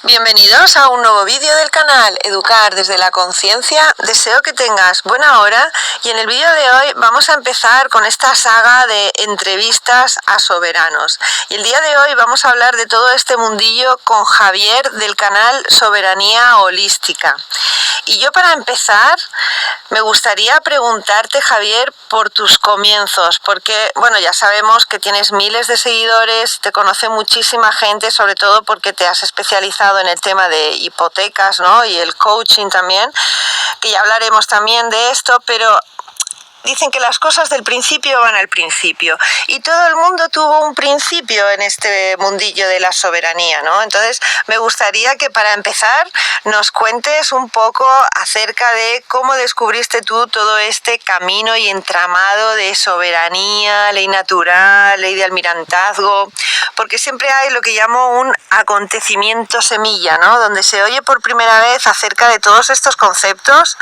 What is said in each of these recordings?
Bienvenidos a un nuevo vídeo del canal Educar desde la Conciencia. Deseo que tengas buena hora y en el vídeo de hoy vamos a empezar con esta saga de entrevistas a soberanos. Y el día de hoy vamos a hablar de todo este mundillo con Javier del canal Soberanía Holística. Y yo, para empezar, me gustaría preguntarte, Javier, por tus comienzos, porque, bueno, ya sabemos que tienes miles de seguidores, te conoce muchísima gente, sobre todo porque te has especializado en el tema de hipotecas, ¿no? Y el coaching también, que ya hablaremos también de esto, pero dicen que las cosas del principio van al principio y todo el mundo tuvo un principio en este mundillo de la soberanía, ¿no? Entonces me gustaría que, para empezar, nos cuentes un poco acerca de cómo descubriste tú todo este camino y entramado de soberanía, ley natural, ley de almirantazgo, porque siempre hay lo que llamo un acontecimiento semilla, ¿no? Donde se oye por primera vez acerca de todos estos conceptos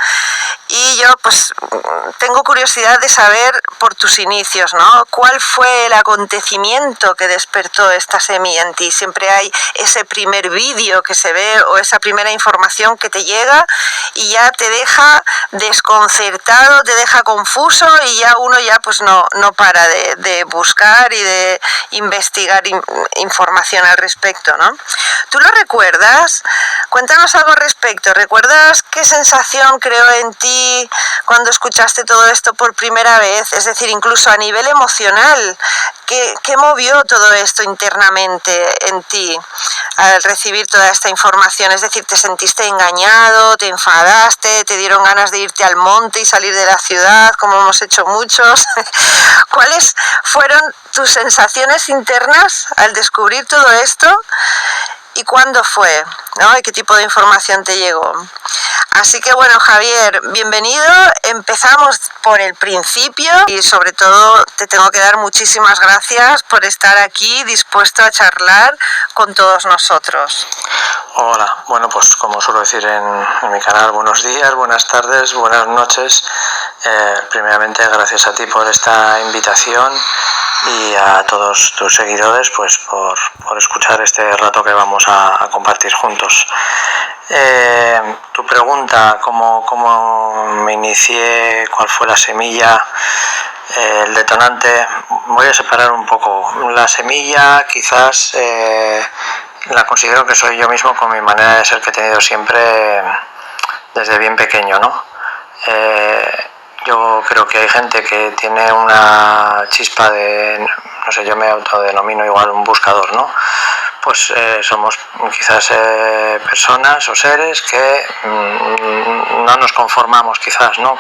y yo pues tengo curiosidad de saber por tus inicios, ¿no? ¿Cuál fue el acontecimiento que despertó esta semilla en ti? Siempre hay ese primer vídeo que se ve o esa primera información que te llega y ya te deja desconcertado, te deja confuso y ya uno pues no para de buscar y de investigar información al respecto, ¿no? ¿Tú lo recuerdas? Cuéntanos algo al respecto. ¿Recuerdas qué sensación creó en ti cuando escuchaste todo esto por primera vez? Es decir, incluso a nivel emocional, ¿qué movió todo esto internamente en ti al recibir toda esta información? Es decir, ¿te sentiste engañado, te enfadaste, te dieron ganas de irte al monte y salir de la ciudad, como hemos hecho muchos? ¿Cuáles fueron tus sensaciones internas al descubrir todo esto? ¿Y cuándo fue? ¿No? ¿Y qué tipo de información te llegó? Así que bueno, Javier, bienvenido. Empezamos por el principio y sobre todo te tengo que dar muchísimas gracias por estar aquí dispuesto a charlar con todos nosotros. Hola, bueno, pues como suelo decir en mi canal, buenos días, buenas tardes, buenas noches. Primeramente, gracias a ti por esta invitación y a todos tus seguidores pues por escuchar este rato que vamos a compartir juntos. Tu pregunta, ¿cómo me inicié? ¿Cuál fue la semilla? El detonante. Voy a separar un poco. La semilla quizás la considero que soy yo mismo, con mi manera de ser que he tenido siempre desde bien pequeño, ¿no? Yo creo que hay gente que tiene una chispa de, no sé, yo me autodenomino igual un buscador, ¿no? Pues somos quizás personas o seres que no nos conformamos quizás, ¿no?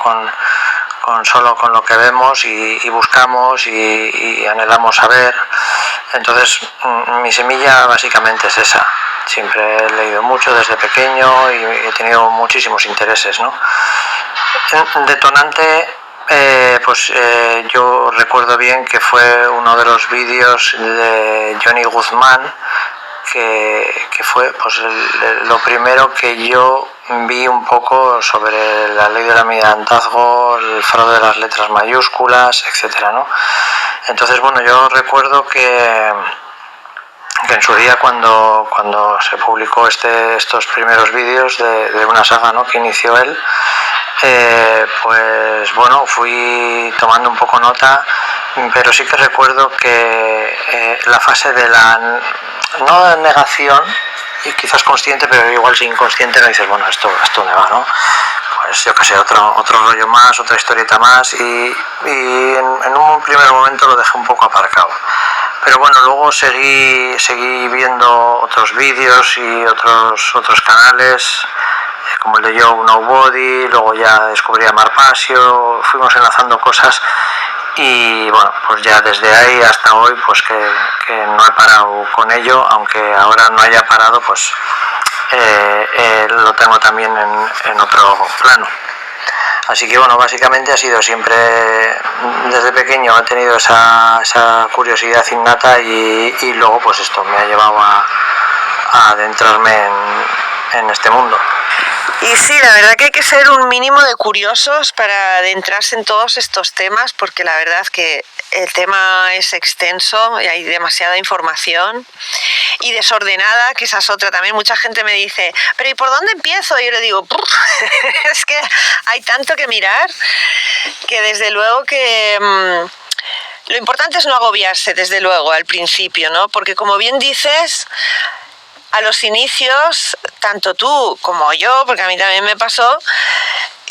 Solo con lo que vemos y buscamos y anhelamos saber. Entonces mi semilla básicamente es esa. Siempre he leído mucho desde pequeño y he tenido muchísimos intereses, ¿no? Detonante, yo recuerdo bien que fue uno de los vídeos de Johnny Guzmán, que fue pues lo primero que yo vi un poco sobre la ley del almirantazgo, el fraude de las letras mayúsculas, etcétera, ¿no? Entonces, bueno, yo recuerdo que en su día, cuando se publicó estos primeros vídeos de una saga, ¿no?, que inició él, pues bueno, fui tomando un poco nota, pero sí que recuerdo que la fase de la no negación, y quizás consciente, pero igual si inconsciente, no dices, bueno, esto me va, ¿no? Pues yo qué sé, otro rollo más, otra historieta más, y en un primer momento lo dejé un poco aparcado. Pero bueno, luego seguí viendo otros vídeos y otros canales, como el de Joe Nobody, luego ya descubrí a Marpasio, fuimos enlazando cosas y bueno, pues ya desde ahí hasta hoy pues que no he parado con ello, aunque ahora no haya parado, pues lo tengo también en otro plano. Así que bueno, básicamente ha sido siempre, desde pequeño he tenido esa curiosidad innata y luego pues esto me ha llevado a adentrarme en este mundo. Y sí, la verdad que hay que ser un mínimo de curiosos para adentrarse en todos estos temas, porque la verdad que el tema es extenso y hay demasiada información y desordenada, que esa es otra también. Mucha gente me dice, pero ¿y por dónde empiezo? Y yo le digo, es que hay tanto que mirar que desde luego que lo importante es no agobiarse, desde luego, al principio, ¿no? Porque como bien dices, a los inicios, tanto tú como yo, porque a mí también me pasó,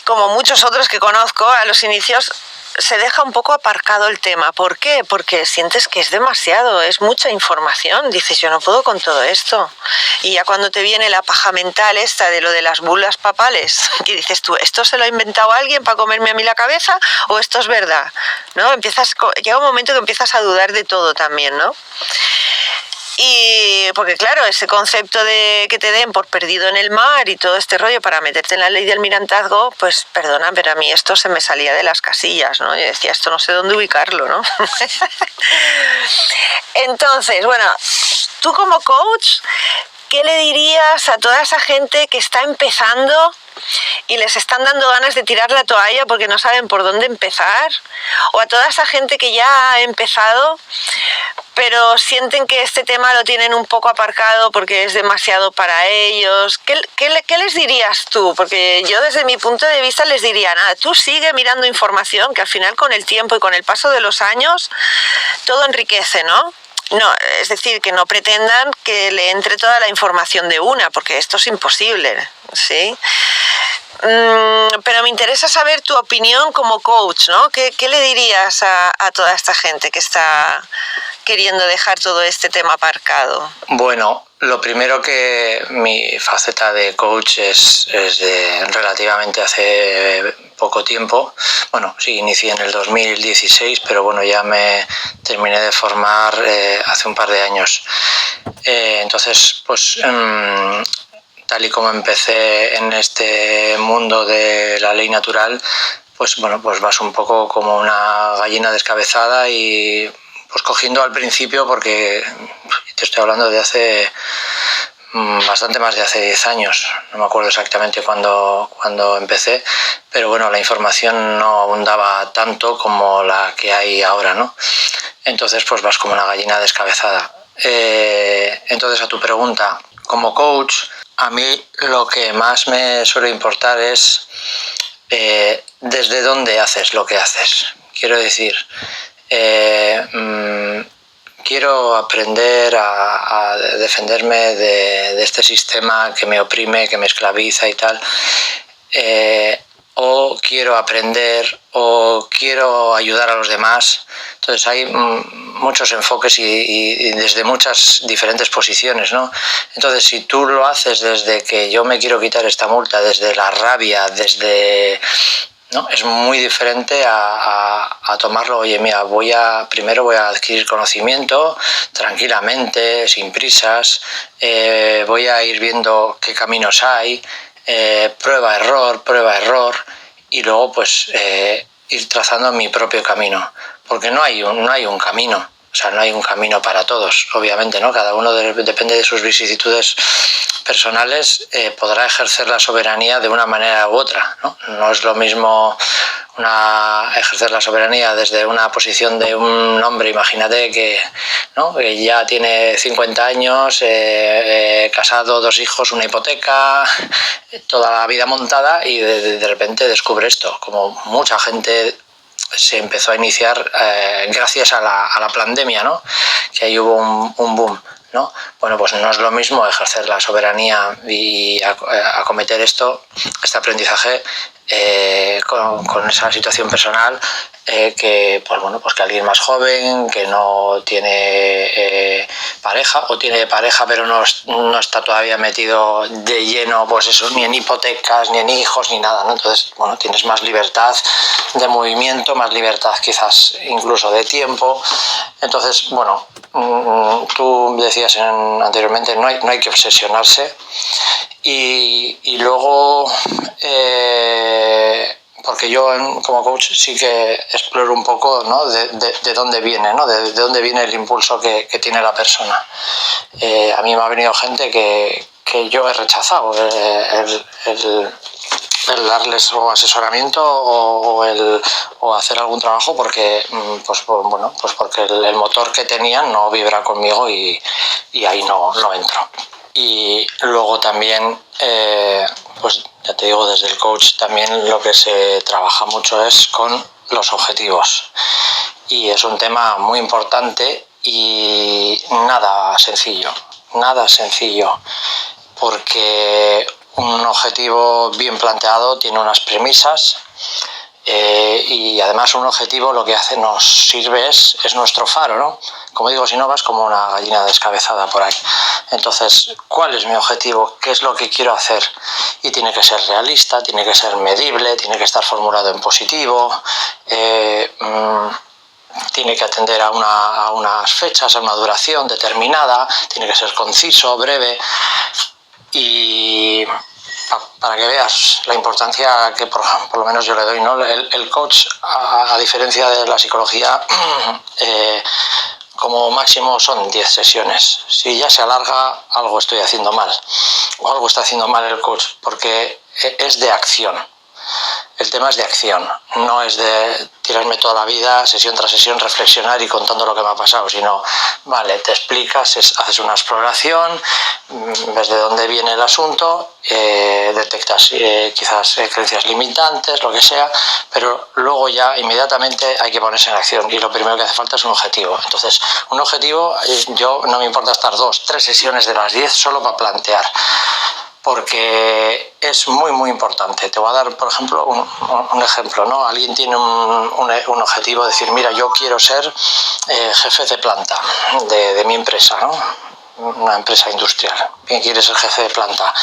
como muchos otros que conozco, a los inicios se deja un poco aparcado el tema. ¿Por qué? Porque sientes que es demasiado, es mucha información. Dices, yo no puedo con todo esto. Y ya cuando te viene la paja mental esta de lo de las bulas papales, y dices tú, ¿esto se lo ha inventado alguien para comerme a mí la cabeza o esto es verdad? ¿No? Llega un momento que empiezas a dudar de todo también, ¿no? Y porque claro, ese concepto de que te den por perdido en el mar y todo este rollo para meterte en la ley del almirantazgo, pues perdona, pero a mí esto se me salía de las casillas, ¿no? Yo decía, esto no sé dónde ubicarlo, ¿no? Entonces, bueno, tú como coach, ¿qué le dirías a toda esa gente que está empezando y les están dando ganas de tirar la toalla porque no saben por dónde empezar? O a toda esa gente que ya ha empezado pero sienten que este tema lo tienen un poco aparcado porque es demasiado para ellos. ¿Qué les dirías tú? Porque yo desde mi punto de vista les diría, nada, tú sigue mirando información, que al final con el tiempo y con el paso de los años todo enriquece, ¿no? No, es decir, que no pretendan que le entre toda la información de una, porque esto es imposible, ¿sí? Pero me interesa saber tu opinión como coach, ¿no? ¿Qué le dirías a toda esta gente que está queriendo dejar todo este tema aparcado? Bueno, lo primero que mi faceta de coach es de relativamente hace poco tiempo. Bueno, sí, inicié en el 2016, pero bueno, ya me terminé de formar hace un par de años. Entonces, pues tal y como empecé en este mundo de la ley natural, pues bueno, pues vas un poco como una gallina descabezada y pues cogiendo al principio, porque te estoy hablando de hace bastante más de hace 10 años, no me acuerdo exactamente cuándo empecé, pero bueno, la información no abundaba tanto como la que hay ahora, ¿no? Entonces pues vas como una gallina descabezada. Entonces a tu pregunta, como coach, a mí lo que más me suele importar es desde dónde haces lo que haces. Quiero decir, quiero aprender a defenderme de este sistema que me oprime, que me esclaviza y tal. O quiero aprender o quiero ayudar a los demás. Entonces hay muchos enfoques y desde muchas diferentes posiciones, ¿no? Entonces si tú lo haces desde que yo me quiero quitar esta multa, desde la rabia, desde... ¿no? Es muy diferente a tomarlo, oye, mira, primero voy a adquirir conocimiento tranquilamente, sin prisas, voy a ir viendo qué caminos hay, prueba, error, y luego pues ir trazando mi propio camino, porque no hay un camino, o sea, no hay un camino para todos, obviamente, ¿no? Cada uno depende de sus vicisitudes personales, podrá ejercer la soberanía de una manera u otra, ¿no? No es lo mismo ejercer la soberanía desde una posición de un hombre, imagínate que, ¿no? Que ya tiene 50 años, casado, 2 hijos, una hipoteca, toda la vida montada y de repente descubre esto, como mucha gente se empezó a iniciar gracias a la pandemia, ¿no? Que ahí hubo un boom, ¿no? Bueno, pues no es lo mismo ejercer la soberanía y acometer este aprendizaje con esa situación personal que pues bueno, pues que alguien más joven que no tiene pareja o tiene pareja pero no está todavía metido de lleno, pues eso, ni en hipotecas ni en hijos ni nada, ¿no? Entonces bueno, tienes más libertad de movimiento, más libertad quizás incluso de tiempo. Entonces bueno, tú decías anteriormente, no hay que obsesionarse. Y luego, porque yo como coach sí que exploro un poco, ¿no? de dónde viene, ¿no? de dónde viene el impulso que tiene la persona. A mí me ha venido gente que que yo he rechazado, el darles o asesoramiento o hacer algún trabajo porque porque el motor que tenían no vibra conmigo y ahí no entro. Y luego también, pues ya te digo, desde el coach también lo que se trabaja mucho es con los objetivos, y es un tema muy importante y nada sencillo, porque un objetivo bien planteado tiene unas premisas, y además un objetivo lo que hace, nos sirve, es nuestro faro, ¿no? Como digo, si no vas como una gallina descabezada por ahí. Entonces, ¿cuál es mi objetivo? ¿Qué es lo que quiero hacer? Y tiene que ser realista, tiene que ser medible, tiene que estar formulado en positivo, tiene que atender a unas fechas, a una duración determinada, tiene que ser conciso, breve. Y para que veas la importancia que por lo menos yo le doy, ¿no? El coach, a diferencia de la psicología, como máximo son 10 sesiones. Si ya se alarga, algo estoy haciendo mal, o algo está haciendo mal el coach, porque es de acción. El tema es de acción, no es de tirarme toda la vida, sesión tras sesión, reflexionar y contando lo que me ha pasado, sino, vale, te explicas, haces una exploración, ves de dónde viene el asunto, detectas quizás creencias limitantes, lo que sea, pero luego ya inmediatamente hay que ponerse en acción, y lo primero que hace falta es un objetivo. Entonces, un objetivo, yo no me importa estar 2, 3 sesiones de las 10 solo para plantear, porque es muy importante. Te voy a dar, por ejemplo, un ejemplo, ¿no? Alguien tiene un objetivo, decir, mira, yo quiero ser jefe de planta de mi empresa, ¿no? Una empresa industrial. Bien, quieres ser jefe de planta.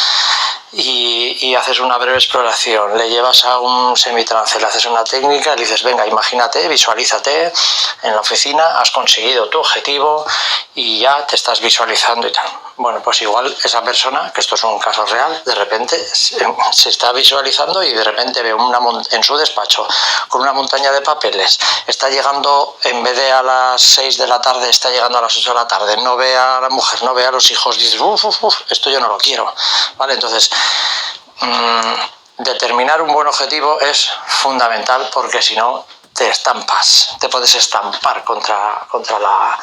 Y haces una breve exploración, le llevas a un semitrance, le haces una técnica, le dices, venga, imagínate, visualízate en la oficina, has conseguido tu objetivo y ya te estás visualizando y tal. Bueno, pues igual esa persona, que esto es un caso real, de repente se está visualizando y de repente ve en su despacho con una montaña de papeles, está llegando, en vez de a las 6 de la tarde, está llegando a las 8 de la tarde, no ve a la mujer, no ve a los hijos, dices, esto yo no lo quiero, ¿vale? Entonces, determinar un buen objetivo es fundamental, porque si no te estampas, te puedes estampar contra la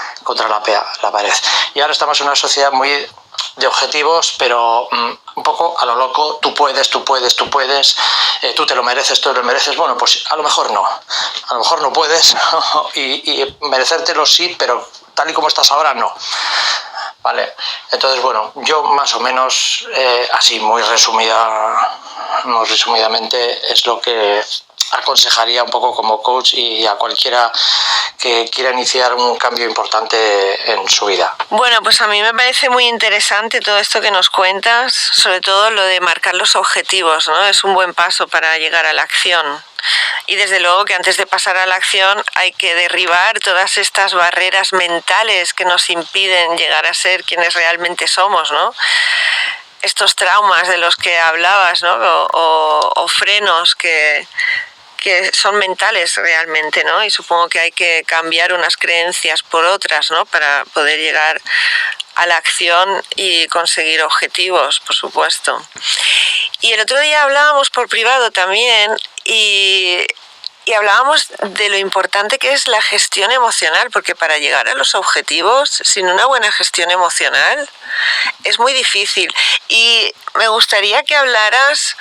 pared. Y ahora estamos en una sociedad muy de objetivos, pero un poco a lo loco, tú puedes, tú te lo mereces, bueno, pues a lo mejor no puedes, y merecértelo sí, pero tal y como estás ahora no. Vale, entonces bueno, yo más o menos así muy resumidamente es lo que aconsejaría un poco como coach y a cualquiera que quiera iniciar un cambio importante en su vida. Bueno, pues a mí me parece muy interesante todo esto que nos cuentas, sobre todo lo de marcar los objetivos, ¿no? Es un buen paso para llegar a la acción. Y desde luego que antes de pasar a la acción hay que derribar todas estas barreras mentales que nos impiden llegar a ser quienes realmente somos, ¿no? Estos traumas de los que hablabas, ¿no? O frenos que son mentales realmente, ¿no? Y supongo que hay que cambiar unas creencias por otras, ¿no? Para poder llegar a la acción y conseguir objetivos, por supuesto. Y el otro día hablábamos por privado también y hablábamos de lo importante que es la gestión emocional, porque para llegar a los objetivos sin una buena gestión emocional es muy difícil. Y me gustaría que hablaras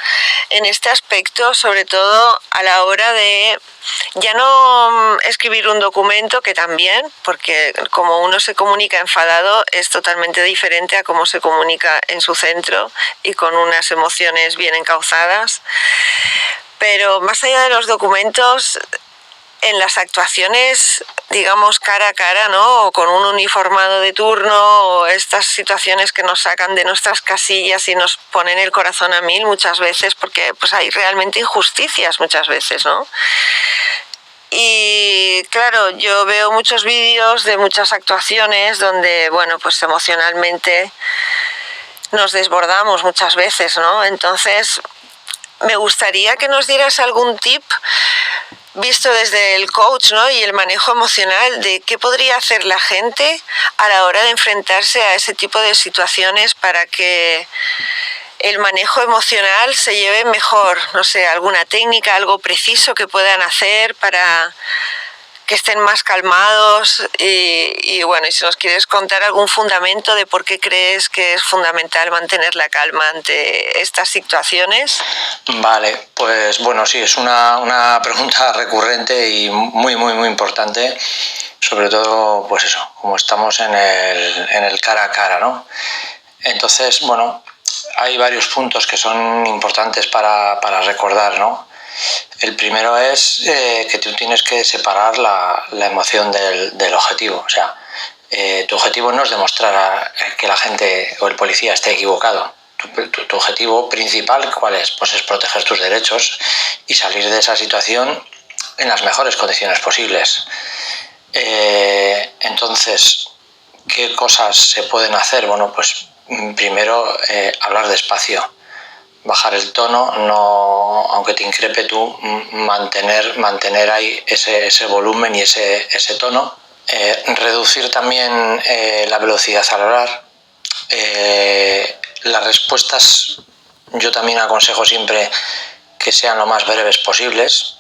en este aspecto, sobre todo a la hora de ya no escribir un documento, que también, porque como uno se comunica enfadado es totalmente diferente a cómo se comunica en su centro y con unas emociones bien encauzadas. Pero más allá de los documentos, en las actuaciones, digamos, cara a cara, ¿no? O con un uniformado de turno, o estas situaciones que nos sacan de nuestras casillas y nos ponen el corazón a mil muchas veces, porque pues hay realmente injusticias muchas veces, ¿no? Y claro, yo veo muchos vídeos de muchas actuaciones donde, bueno, pues emocionalmente nos desbordamos muchas veces, ¿no? Entonces, me gustaría que nos dieras algún tip visto desde el coach, ¿no? Y el manejo emocional de qué podría hacer la gente a la hora de enfrentarse a ese tipo de situaciones para que el manejo emocional se lleve mejor. No sé, alguna técnica, algo preciso que puedan hacer para que estén más calmados y bueno, y si nos quieres contar algún fundamento de por qué crees que es fundamental mantener la calma ante estas situaciones. Vale, pues bueno, sí, es una pregunta recurrente y muy, muy, muy importante, sobre todo, pues eso, como estamos en el cara a cara, ¿no? Entonces, bueno, hay varios puntos que son importantes para recordar, ¿no? El primero es que tú tienes que separar la emoción del objetivo. O sea, tu objetivo no es demostrar que la gente o el policía esté equivocado. Tu objetivo principal, ¿cuál es? Pues es proteger tus derechos y salir de esa situación en las mejores condiciones posibles. Entonces, ¿qué cosas se pueden hacer? Bueno, pues primero hablar despacio, bajar el tono, no, aunque te increpe tú, mantener ahí ese volumen y ese tono. Reducir también la velocidad al hablar. Las respuestas yo también aconsejo siempre que sean lo más breves posibles.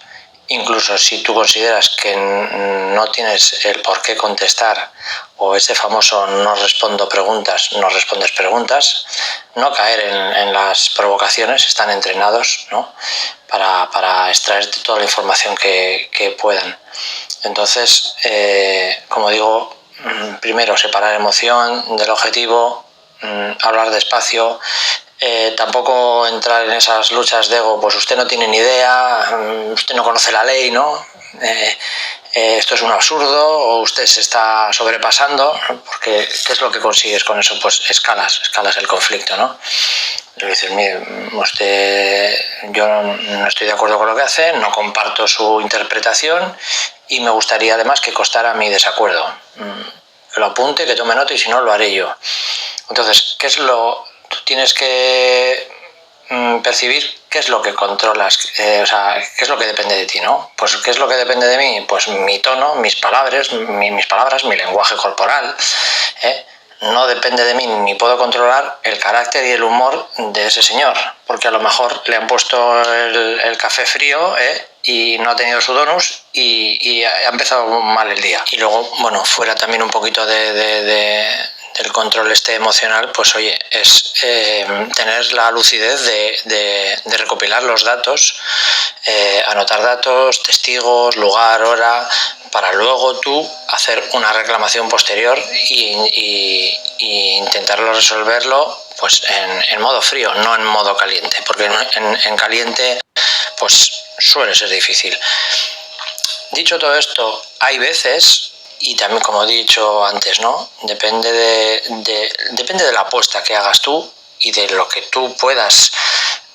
Incluso si tú consideras que no tienes el por qué contestar o ese famoso no respondo preguntas, no respondes preguntas, no caer en las provocaciones, están entrenados, ¿no? para extraerte toda la información que puedan. Entonces, como digo, primero separar emoción del objetivo, hablar despacio. Tampoco entrar en esas luchas de ego, pues usted no tiene ni idea, usted no conoce la ley, ¿no? Esto es un absurdo o usted se está sobrepasando, porque ¿qué es lo que consigues con eso? Pues escalas el conflicto, ¿no? Le dices, mire, usted, yo no estoy de acuerdo con lo que hace, no comparto su interpretación y me gustaría además que constara mi desacuerdo. Que lo apunte, que tome nota y si no lo haré yo. Entonces, tú tienes que percibir qué es lo que controlas, o sea, qué es lo que depende de ti, ¿no? Pues ¿qué es lo que depende de mí? Pues mi tono, mis palabras, mi lenguaje corporal, No depende de mí ni puedo controlar el carácter y el humor de ese señor, porque a lo mejor le han puesto el café frío, y no ha tenido su donus y ha empezado mal el día. Y luego, bueno, fuera también un poquito del control emocional, pues oye, es tener la lucidez de recopilar los datos, anotar datos, testigos, lugar, hora, para luego tú hacer una reclamación posterior y intentarlo resolverlo pues en modo frío, no en modo caliente, porque en caliente pues suele ser difícil. Dicho todo esto, hay veces, y también como he dicho antes, ¿no? Depende de la apuesta que hagas tú y de lo que tú puedas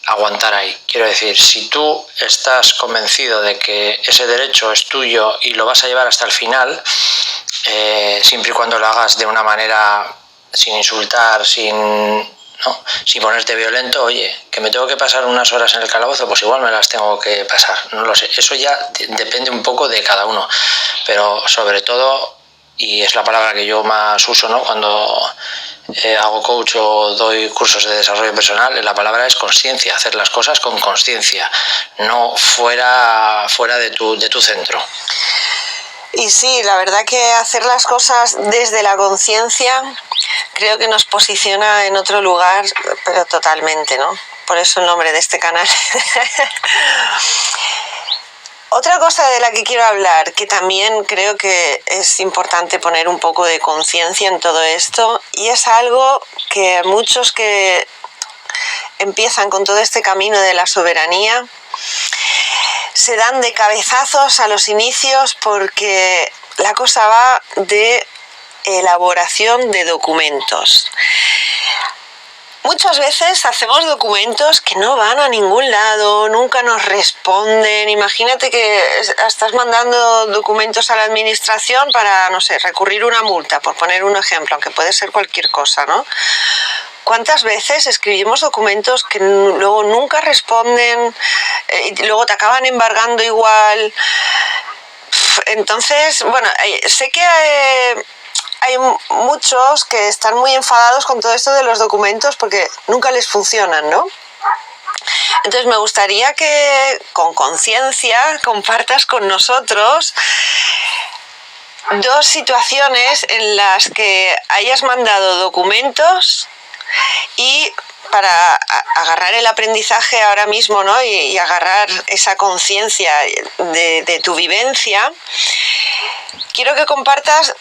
aguantar ahí. Quiero decir, si tú estás convencido de que ese derecho es tuyo y lo vas a llevar hasta el final, siempre y cuando lo hagas de una manera sin insultar, sin ponerte violento, oye, que me tengo que pasar unas horas en el calabozo, pues igual me las tengo que pasar, no lo sé, eso ya depende un poco de cada uno, pero sobre todo, y es la palabra que yo más uso, ¿no? Cuando hago coach o doy cursos de desarrollo personal, la palabra es consciencia, hacer las cosas con consciencia, no fuera de tu centro. Y sí, la verdad que hacer las cosas desde la conciencia creo que nos posiciona en otro lugar, pero totalmente, ¿no? Por eso el nombre de este canal. Otra cosa de la que quiero hablar, que también creo que es importante poner un poco de conciencia en todo esto, y es algo que muchos que empiezan con todo este camino de la soberanía se dan de cabezazos a los inicios, porque la cosa va de elaboración de documentos. Muchas veces hacemos documentos que no van a ningún lado, nunca nos responden. Imagínate que estás mandando documentos a la administración para, no sé, recurrir una multa, por poner un ejemplo, aunque puede ser cualquier cosa, ¿no? ¿Cuántas veces escribimos documentos que luego nunca responden y luego te acaban embargando igual? Entonces, bueno, sé que hay muchos que están muy enfadados con todo esto de los documentos porque nunca les funcionan, ¿no? Entonces me gustaría que con conciencia compartas con nosotros dos situaciones en las que hayas mandado documentos y para agarrar el aprendizaje ahora mismo, ¿no? y agarrar esa conciencia de tu vivencia, quiero que compartas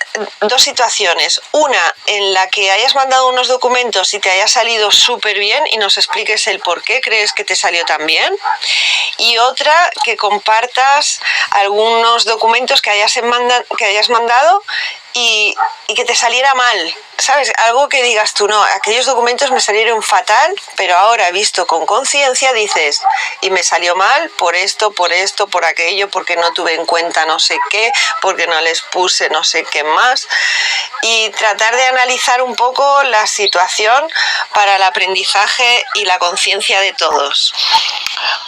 dos situaciones. Una en la que hayas mandado unos documentos y te haya salido súper bien y nos expliques el por qué crees que te salió tan bien. Y otra que compartas algunos documentos que hayas mandado y que te saliera mal, ¿sabes? Algo que digas tú, no, aquellos documentos me salieron fatal, pero ahora visto con conciencia dices, y me salió mal por esto, por aquello, porque no tuve en cuenta no sé qué, porque no les puse no sé qué más, y tratar de analizar un poco la situación para el aprendizaje y la conciencia de todos.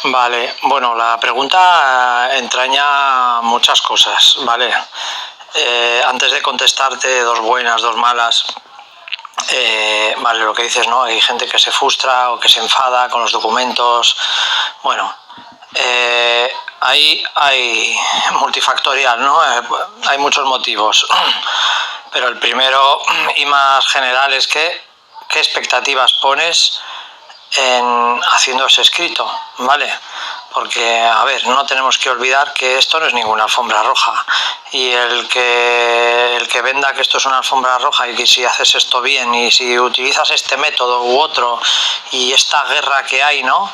Vale, bueno, la pregunta entraña muchas cosas, ¿vale? Antes de contestarte dos buenas, dos malas, vale, lo que dices, ¿no? Hay gente que se frustra o que se enfada con los documentos. Bueno, ahí hay multifactorial, ¿no? Hay muchos motivos, pero el primero y más general es que ¿qué expectativas pones en haciendo ese escrito? ¿Vale? Porque, a ver, no tenemos que olvidar que esto no es ninguna alfombra roja, y el que venda que esto es una alfombra roja y que si haces esto bien y si utilizas este método u otro y esta guerra que hay, ¿no?,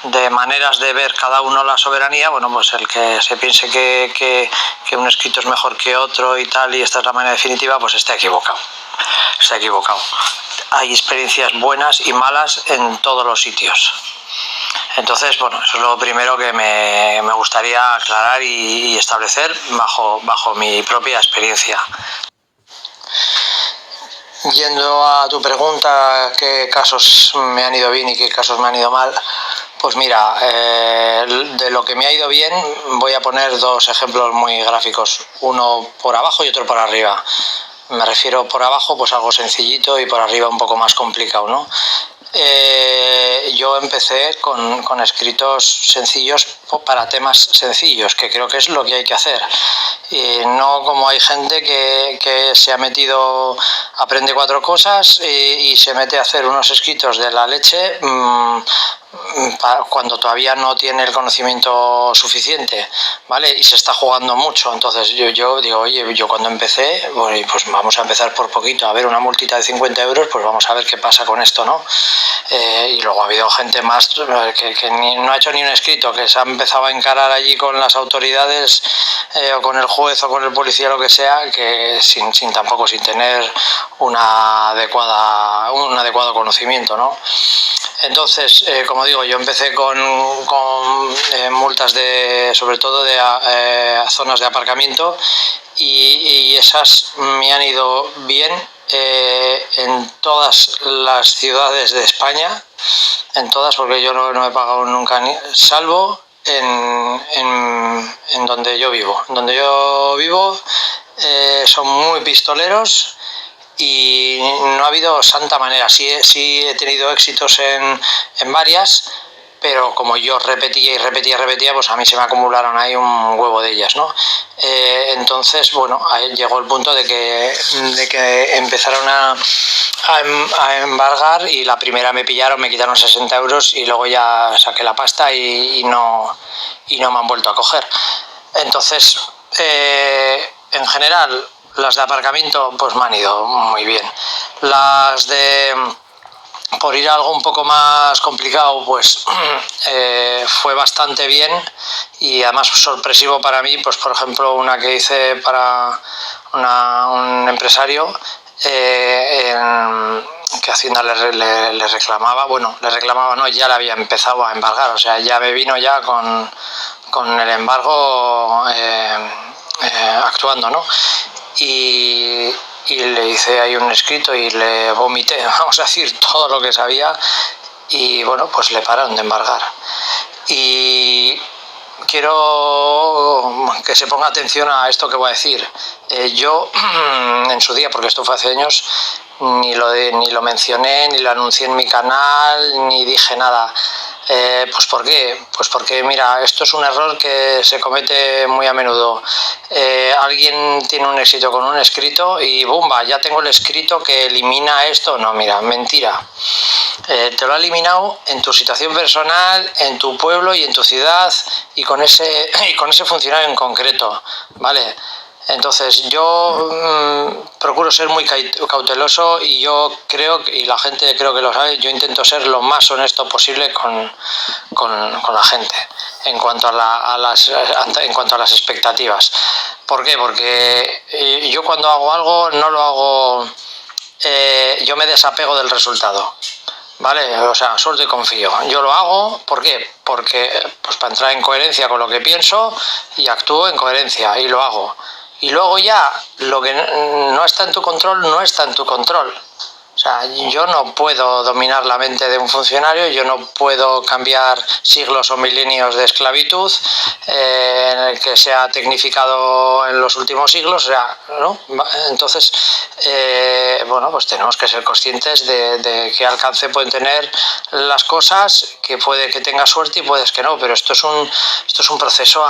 de maneras de ver cada uno la soberanía, bueno, pues el que se piense que un escrito es mejor que otro y tal, y esta es la manera definitiva, pues está equivocado. Está equivocado. Hay experiencias buenas y malas en todos los sitios. Entonces, bueno, eso es lo primero que me gustaría aclarar y establecer bajo mi propia experiencia. Yendo a tu pregunta, ¿qué casos me han ido bien y qué casos me han ido mal? Pues mira, de lo que me ha ido bien voy a poner dos ejemplos muy gráficos, uno por abajo y otro por arriba. Me refiero por abajo, pues algo sencillito, y por arriba un poco más complicado, ¿no? Yo empecé con escritos sencillos para temas sencillos, que creo que es lo que hay que hacer. Y no como hay gente que se ha metido, aprende 4 cosas y se mete a hacer unos escritos de la leche cuando todavía no tiene el conocimiento suficiente, ¿vale? Y se está jugando mucho. Entonces yo digo, oye, yo cuando empecé, bueno, pues vamos a empezar por poquito, a ver, una multita de 50 euros, pues vamos a ver qué pasa con esto, ¿no? Y luego ha habido gente más que no ha hecho ni un escrito, que se ha empezado a encarar allí con las autoridades o con el juez o con el policía, lo que sea, que sin tener un adecuado conocimiento, ¿no? Entonces, como digo, yo empecé con multas sobre todo de zonas de aparcamiento, y esas me han ido bien en todas las ciudades de España, en todas, porque yo no he pagado nunca, salvo en donde yo vivo. Donde yo vivo son muy pistoleros y no ha habido santa manera. Sí he tenido éxitos en varias, pero como yo repetía, pues a mí se me acumularon ahí un huevo de ellas, ¿no? Entonces, bueno, ahí llegó el punto de que empezaron a embargar, y la primera me pillaron, me quitaron 60 euros y luego ya saqué la pasta y no me han vuelto a coger. Entonces, en general, las de aparcamiento pues me han ido muy bien. Las por ir a algo un poco más complicado, pues fue bastante bien, y además sorpresivo para mí, pues por ejemplo una que hice para un empresario que Hacienda le reclamaba, no, ya le había empezado a embargar, o sea, ya me vino ya con el embargo actuando, ¿no? Y y le hice ahí un escrito y le vomité, vamos a decir, todo lo que sabía, y bueno, pues le pararon de embargar. Y quiero que se ponga atención a esto que voy a decir. Yo en su día, porque esto fue hace años, ni lo mencioné, ni lo anuncié en mi canal, ni dije nada. Pues ¿por qué? Pues porque mira, esto es un error que se comete muy a menudo. Alguien tiene un éxito con un escrito y ¡bumba! Ya tengo el escrito que elimina esto. No, mira, mentira. Te lo ha eliminado en tu situación personal, en tu pueblo y en tu ciudad, y con ese funcionario en concreto, ¿vale? Entonces yo procuro ser muy cauteloso, y yo creo, y la gente creo que lo sabe, yo intento ser lo más honesto posible con la gente en cuanto a las expectativas. ¿Por qué? Porque yo cuando hago algo no lo hago, yo me desapego del resultado. ¿Vale? O sea, suelto y confío. Yo lo hago, ¿por qué? Porque pues para entrar en coherencia con lo que pienso, y actúo en coherencia y lo hago. Y luego ya lo que no está en tu control, no está en tu control. O sea, yo no puedo dominar la mente de un funcionario, yo no puedo cambiar siglos o milenios de esclavitud en el que se ha tecnificado en los últimos siglos, o sea, ¿no? Entonces, bueno, pues tenemos que ser conscientes de qué alcance pueden tener las cosas, que puede que tengas suerte y puedes que no, pero esto es un proceso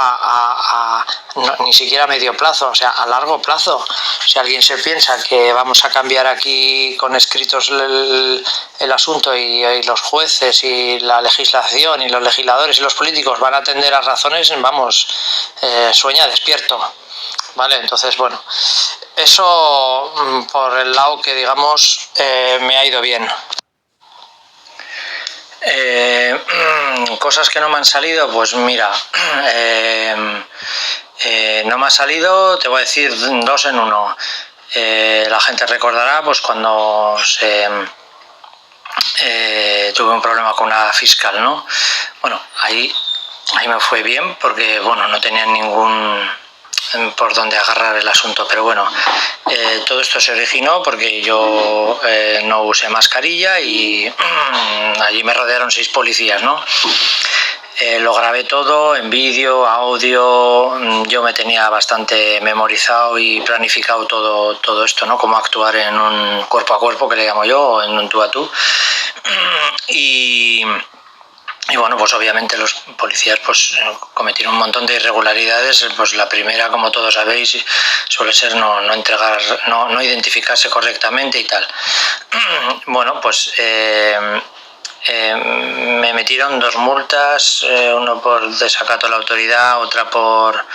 no, ni siquiera a medio plazo, o sea, a largo plazo. Si alguien se piensa que vamos a cambiar aquí con escritos el asunto, y los jueces y la legislación y los legisladores y los políticos van a atender a razones, vamos, sueña despierto, ¿vale? Entonces, bueno, eso por el lado que digamos me ha ido bien. Cosas que no me han salido, pues mira, no me ha salido, te voy a decir dos en uno. La gente recordará pues cuando tuve un problema con una fiscal, ¿no? Bueno, ahí me fue bien porque bueno, no tenía ningún por donde agarrar el asunto, pero bueno, todo esto se originó porque yo no usé mascarilla y allí me rodearon 6 policías, ¿no? Lo grabé todo en vídeo, audio, yo me tenía bastante memorizado y planificado todo esto, ¿no? Cómo actuar en un cuerpo a cuerpo, que le llamo yo, o en un tú a tú. Y bueno, pues obviamente los policías pues cometieron un montón de irregularidades. Pues la primera, como todos sabéis, suele ser no identificarse correctamente y tal. Bueno, pues me metieron 2 multas, uno por desacato a la autoridad, otra por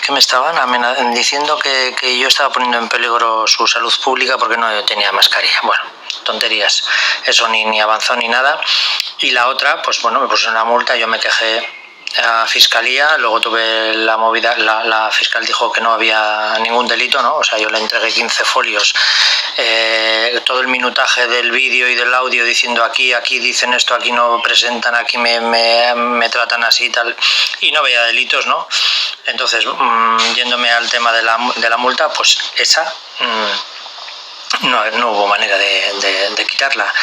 que me estaban diciendo que yo estaba poniendo en peligro su salud pública porque no tenía mascarilla. Bueno, tonterías, eso ni avanzó ni nada. Y la otra, pues bueno, me pusieron una multa, yo me quejé a fiscalía, luego tuve la movida, la fiscal dijo que no había ningún delito, ¿no? O sea, yo le entregué 15 folios, todo el minutaje del vídeo y del audio diciendo aquí dicen esto, aquí no presentan, aquí me tratan así y tal, y no veía delitos, ¿no? Entonces, yéndome al tema de la multa, pues esa no hubo manera de quitarla,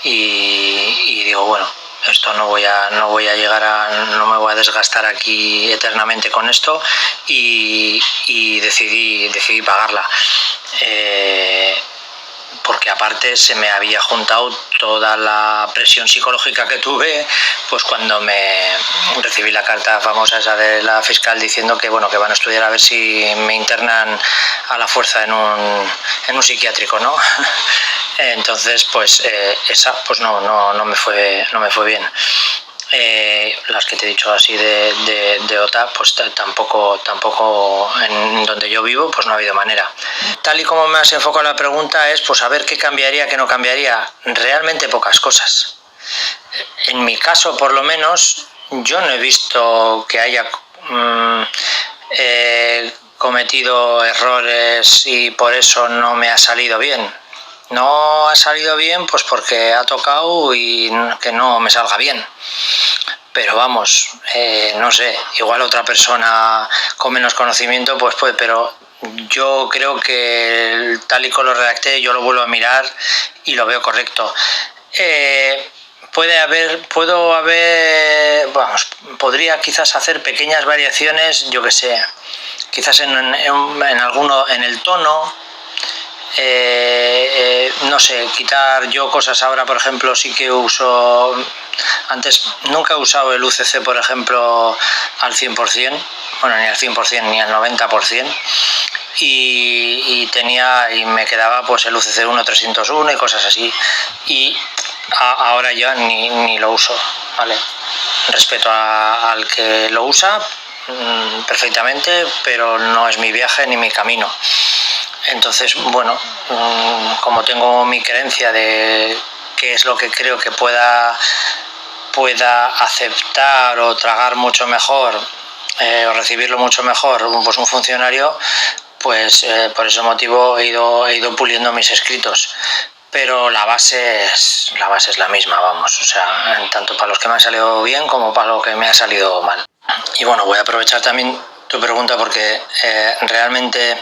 y digo, bueno, esto no voy a llegar no me voy a desgastar aquí eternamente con esto, y decidí pagarla, porque aparte se me había juntado toda la presión psicológica que tuve pues cuando me recibí la carta famosa esa de la fiscal diciendo que bueno, que van a estudiar a ver si me internan a la fuerza en un psiquiátrico, ¿no? Entonces pues esa pues no me fue bien. Las que te he dicho así de OTA, pues tampoco en donde yo vivo, pues no ha habido manera. Tal y como me has enfocado la pregunta es pues a ver qué cambiaría, qué no cambiaría. Realmente pocas cosas. En mi caso, por lo menos, yo no he visto que haya cometido errores y por eso no me ha salido bien. No ha salido bien pues porque ha tocado y que no me salga bien. Pero vamos, no sé, igual otra persona con menos conocimiento pues puede, pero yo creo que tal y como lo redacté, yo lo vuelvo a mirar y lo veo correcto. Podría quizás hacer pequeñas variaciones, yo que sé, quizás en alguno, en el tono, no sé, quitar yo cosas ahora, por ejemplo, sí que uso, antes nunca he usado el UCC, por ejemplo, al 100%, bueno, ni al 100% ni al 90%, y me quedaba pues el UCC 1.301 y cosas así, y ahora ya ni lo uso, ¿vale? Respeto al que lo usa perfectamente, pero no es mi viaje ni mi camino. Entonces, bueno, como tengo mi creencia de qué es lo que creo que pueda aceptar o tragar mucho mejor o recibirlo mucho mejor pues un funcionario, pues por ese motivo he ido puliendo mis escritos. Pero la base es la misma, vamos, o sea, tanto para los que me han salido bien como para lo que me ha salido mal. Y bueno, voy a aprovechar también tu pregunta porque realmente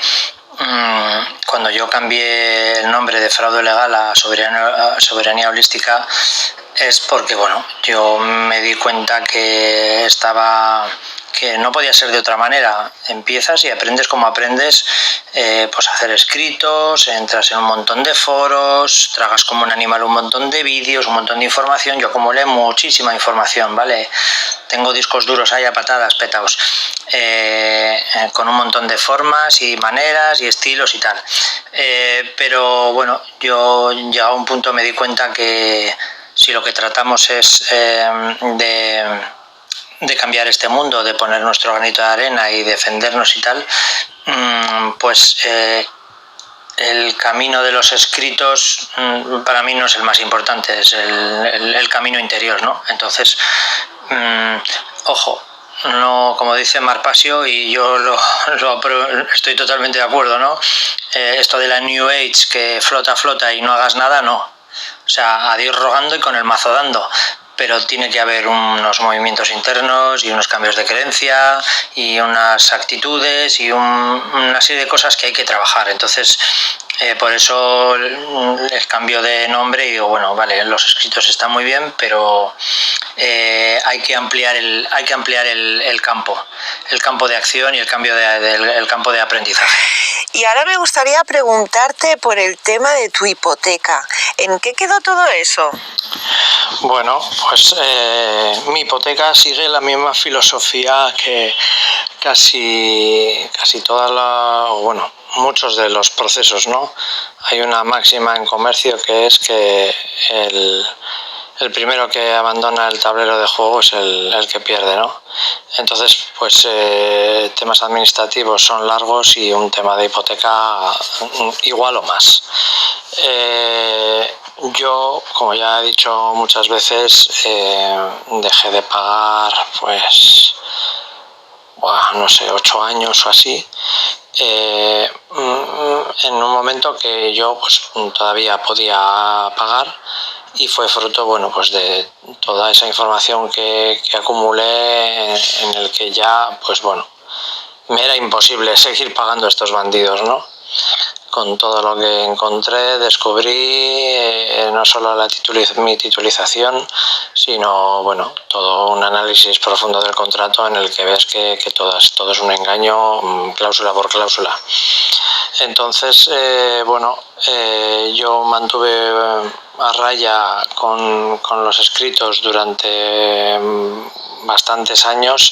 cuando yo cambié el nombre de fraude legal a soberanía holística es porque, bueno, yo me di cuenta que no podía ser de otra manera. Empiezas y aprendes como aprendes, pues a hacer escritos, entras en un montón de foros, tragas como un animal un montón de vídeos, un montón de información. Yo acumulé muchísima información, ¿vale? Tengo discos duros ahí a patadas, petaos, con un montón de formas y maneras y estilos y tal. Pero bueno, yo ya a un punto me di cuenta que si lo que tratamos es de cambiar este mundo, de poner nuestro granito de arena y defendernos y tal, pues el camino de los escritos para mí no es el más importante, es el camino interior, ¿no? Entonces, ojo, no, como dice Marpasio, y yo estoy totalmente de acuerdo, ¿no? Esto de la New Age, que flota y no hagas nada, no. O sea, a Dios rogando y con el mazo dando. Pero tiene que haber unos movimientos internos y unos cambios de creencia y unas actitudes y una serie de cosas que hay que trabajar. Entonces, por eso el cambio de nombre, y digo, bueno, vale, los escritos están muy bien, pero hay que ampliar el campo de acción y el campo de aprendizaje. Y ahora me gustaría preguntarte por el tema de tu hipoteca. ¿En qué quedó todo eso? Bueno, pues mi hipoteca sigue la misma filosofía que casi muchos de los procesos, ¿no? Hay una máxima en comercio que es que el primero que abandona el tablero de juego es el que pierde, ¿no? Entonces, pues temas administrativos son largos y un tema de hipoteca igual o más. Yo, como ya he dicho muchas veces, dejé de pagar, pues, no sé, 8 años o así, en un momento que yo pues todavía podía pagar, y fue fruto, bueno, pues de toda esa información que acumulé, en el que ya, pues bueno, me era imposible seguir pagando a estos bandidos, ¿no? Con todo lo que encontré, descubrí no solo mi titulización, sino, bueno, todo un análisis profundo del contrato en el que ves que todo es un engaño, cláusula por cláusula. Entonces, yo mantuve a raya con los escritos durante bastantes años,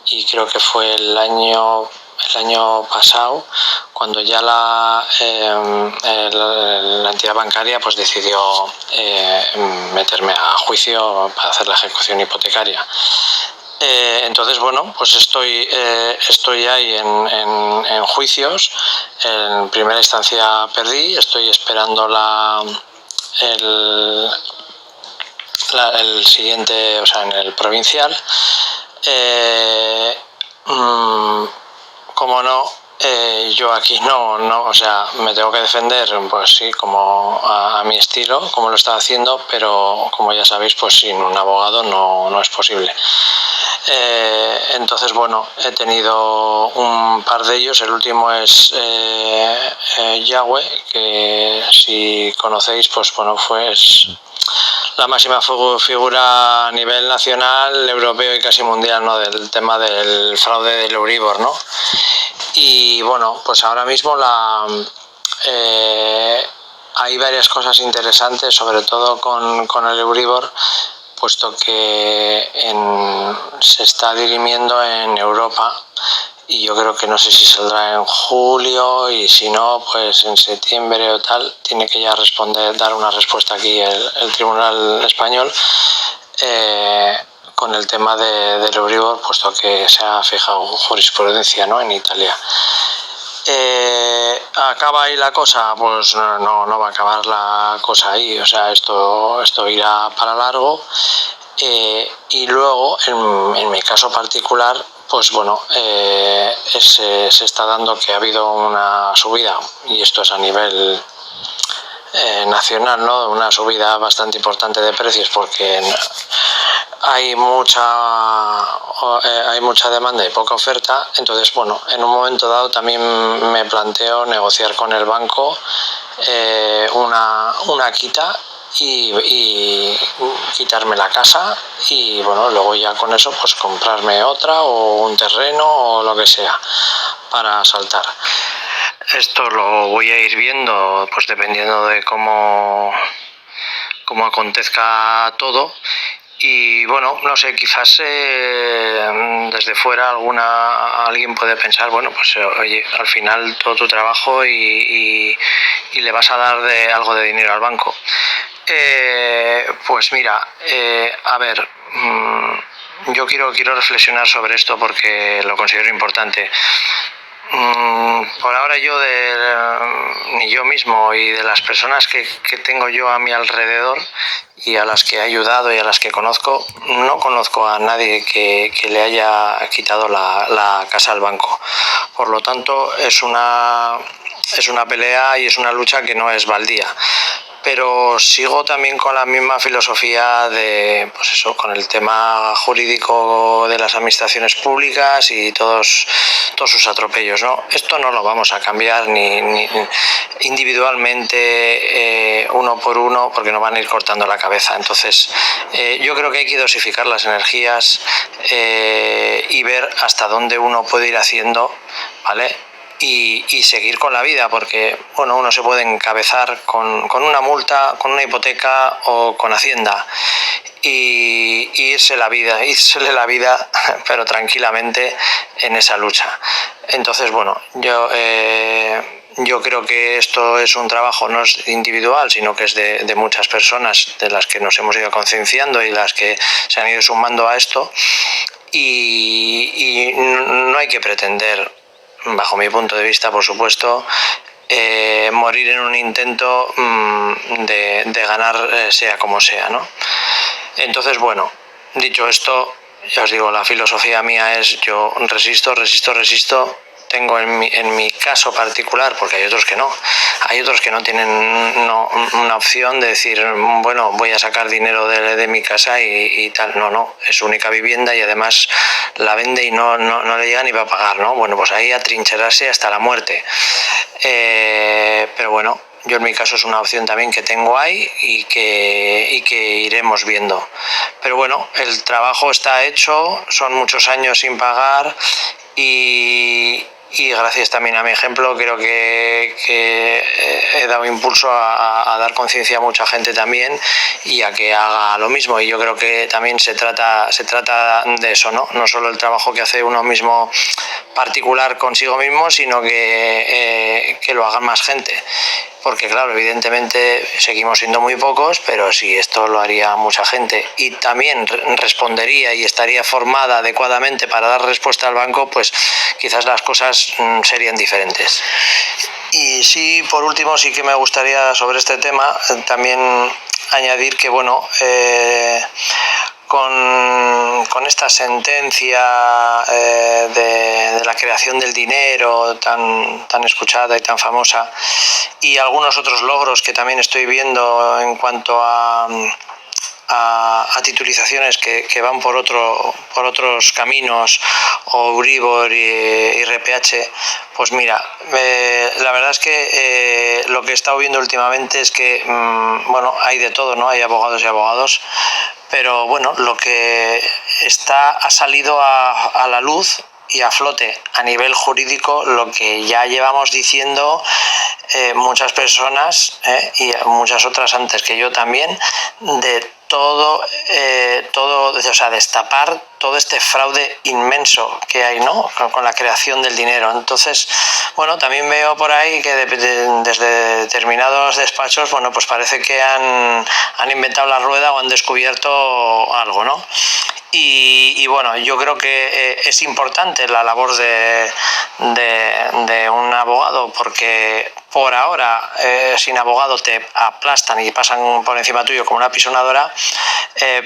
y creo que fue el año pasado cuando ya la entidad bancaria pues decidió meterme a juicio para hacer la ejecución hipotecaria. Entonces, bueno, pues estoy ahí en juicios. En primera instancia perdí, estoy esperando el siguiente, o sea, en el provincial. Como no, Yo aquí no, o sea, me tengo que defender, pues sí, como a mi estilo, como lo estaba haciendo, pero como ya sabéis, pues sin un abogado no es posible. Entonces, bueno, he tenido un par de ellos. El último es Yahweh, que si conocéis, pues bueno, fue la máxima figura a nivel nacional, europeo y casi mundial, ¿no?, del tema del fraude del Euribor, ¿no? Y bueno, pues ahora mismo hay varias cosas interesantes, sobre todo con el Euribor, puesto que se está dirimiendo en Europa, y yo creo que no sé si saldrá en julio, y si no, pues en septiembre o tal, tiene que ya dar una respuesta aquí el Tribunal Español con el tema del Euribor, puesto que se ha fijado jurisprudencia, ¿no?, en Italia. ¿Acaba ahí la cosa? Pues no va a acabar la cosa ahí, o sea, esto irá para largo. Y luego, en mi caso particular, pues bueno, se está dando que ha habido una subida, y esto es a nivel nacional, ¿no?, una subida bastante importante de precios, porque hay mucha demanda y poca oferta. Entonces, bueno, en un momento dado también me planteo negociar con el banco una quita y quitarme la casa, y bueno, luego ya con eso pues comprarme otra o un terreno o lo que sea para saltar. Esto lo voy a ir viendo, pues dependiendo de cómo acontezca todo. Y bueno, no sé, quizás desde fuera alguien puede pensar, bueno, pues oye, al final todo tu trabajo y le vas a dar algo de dinero al banco. Pues mira, a ver, yo quiero reflexionar sobre esto porque lo considero importante. Por ahora ni yo mismo y de las personas que tengo yo a mi alrededor y a las que he ayudado y a las que conozco, no conozco a nadie que le haya quitado la casa al banco. Por lo tanto, es una pelea y es una lucha que no es baldía. Pero sigo también con la misma filosofía de, pues eso, con el tema jurídico de las administraciones públicas y todos sus atropellos, ¿no? Esto no lo vamos a cambiar ni individualmente, uno por uno, porque nos van a ir cortando la cabeza. Entonces, yo creo que hay que dosificar las energías y ver hasta dónde uno puede ir haciendo, ¿vale? Y seguir con la vida, porque bueno, uno se puede encabezar con una multa, con una hipoteca o con Hacienda, y irsele la vida pero tranquilamente en esa lucha. Entonces, bueno, yo creo que esto es un trabajo no es individual, sino que es de muchas personas, de las que nos hemos ido concienciando y las que se han ido sumando a esto, y no hay que pretender, bajo mi punto de vista, por supuesto, morir en un intento de ganar sea como sea, ¿no? Entonces, bueno, dicho esto, ya os digo, la filosofía mía es: yo resisto. Tengo en mi caso particular, porque hay otros que no tienen una opción de decir, bueno, voy a sacar dinero de mi casa y tal. No, es su única vivienda y además la vende y no le llega ni va a pagar, ¿no? Bueno, pues ahí atrincherarse hasta la muerte. Pero bueno, yo en mi caso es una opción también que tengo ahí y que iremos viendo. Pero bueno, el trabajo está hecho, son muchos años sin pagar, y gracias también a mi ejemplo creo que he dado impulso a dar conciencia a mucha gente también, y a que haga lo mismo. Y yo creo que también se trata de eso, no solo el trabajo que hace uno mismo particular consigo mismo, sino que lo haga más gente. Porque claro, evidentemente seguimos siendo muy pocos, pero si esto lo haría mucha gente y también respondería y estaría formada adecuadamente para dar respuesta al banco, pues quizás las cosas serían diferentes. Y sí, por último, sí que me gustaría sobre este tema también añadir que, bueno, con esta sentencia de la creación del dinero tan escuchada y tan famosa, y algunos otros logros que también estoy viendo en cuanto a titulizaciones que van por otros caminos, o Euribor y RPH, pues mira, la verdad es que lo que he estado viendo últimamente es que, bueno, hay de todo, ¿no? Hay abogados y abogados, pero bueno, lo que ha salido a la luz y a flote a nivel jurídico, lo que ya llevamos diciendo muchas personas y muchas otras antes que yo también, de todo, o sea, destapar todo este fraude inmenso que hay, ¿no? Con la creación del dinero. Entonces, bueno, también veo por ahí que desde determinados despachos, bueno, pues parece que han inventado la rueda o han descubierto algo, ¿no? Y bueno, yo creo que es importante la labor de un abogado, porque por ahora sin abogado te aplastan y pasan por encima tuyo como una pisonadora,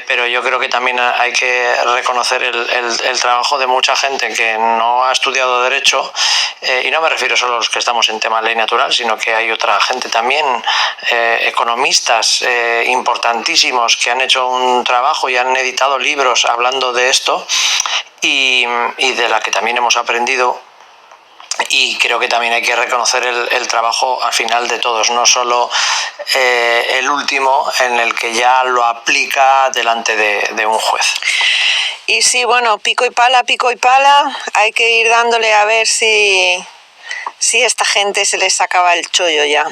pero yo creo que también hay que reconocer el trabajo de mucha gente que no ha estudiado Derecho, y no me refiero solo a los que estamos en tema ley natural, sino que hay otra gente también, economistas importantísimos, que han hecho un trabajo y han editado libros hablando de esto, y de la que también hemos aprendido. Y creo que también hay que reconocer el trabajo al final de todos, no solo el último en el que ya lo aplica delante de un juez. Y sí, bueno, pico y pala, hay que ir dándole a ver si esta gente se les acaba el chollo ya.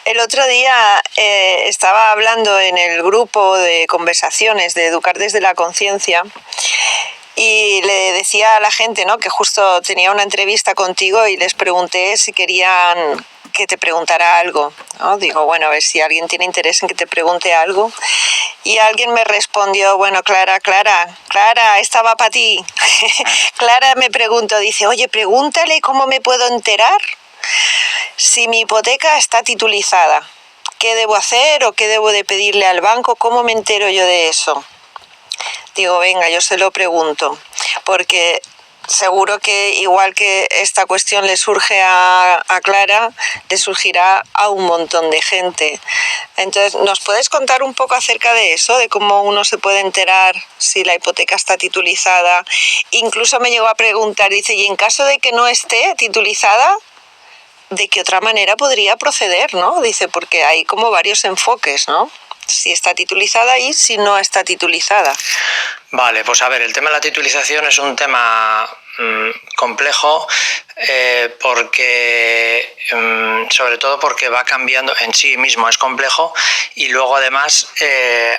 El otro día estaba hablando en el grupo de conversaciones de Educar desde la Conciencia, y le decía a la gente, ¿no?, que justo tenía una entrevista contigo y les pregunté si querían que te preguntara algo, ¿no? Digo, bueno, a ver si alguien tiene interés en que te pregunte algo. Y alguien me respondió, bueno, Clara, esta va para ti. Clara me preguntó, dice, oye, pregúntale cómo me puedo enterar si mi hipoteca está titulizada. ¿Qué debo hacer o qué debo de pedirle al banco? ¿Cómo me entero yo de eso? Digo, venga, yo se lo pregunto, porque seguro que igual que esta cuestión le surge a Clara, le surgirá a un montón de gente. Entonces, ¿nos puedes contar un poco acerca de eso, de cómo uno se puede enterar si la hipoteca está titulizada? Incluso me llegó a preguntar, dice, y en caso de que no esté titulizada, ¿de qué otra manera podría proceder, no? Dice, porque hay como varios enfoques, ¿no? Si está titulizada y si no está titulizada. Vale, pues a ver, el tema de la titulización es un tema complejo, porque sobre todo porque va cambiando en sí mismo, es complejo, y luego además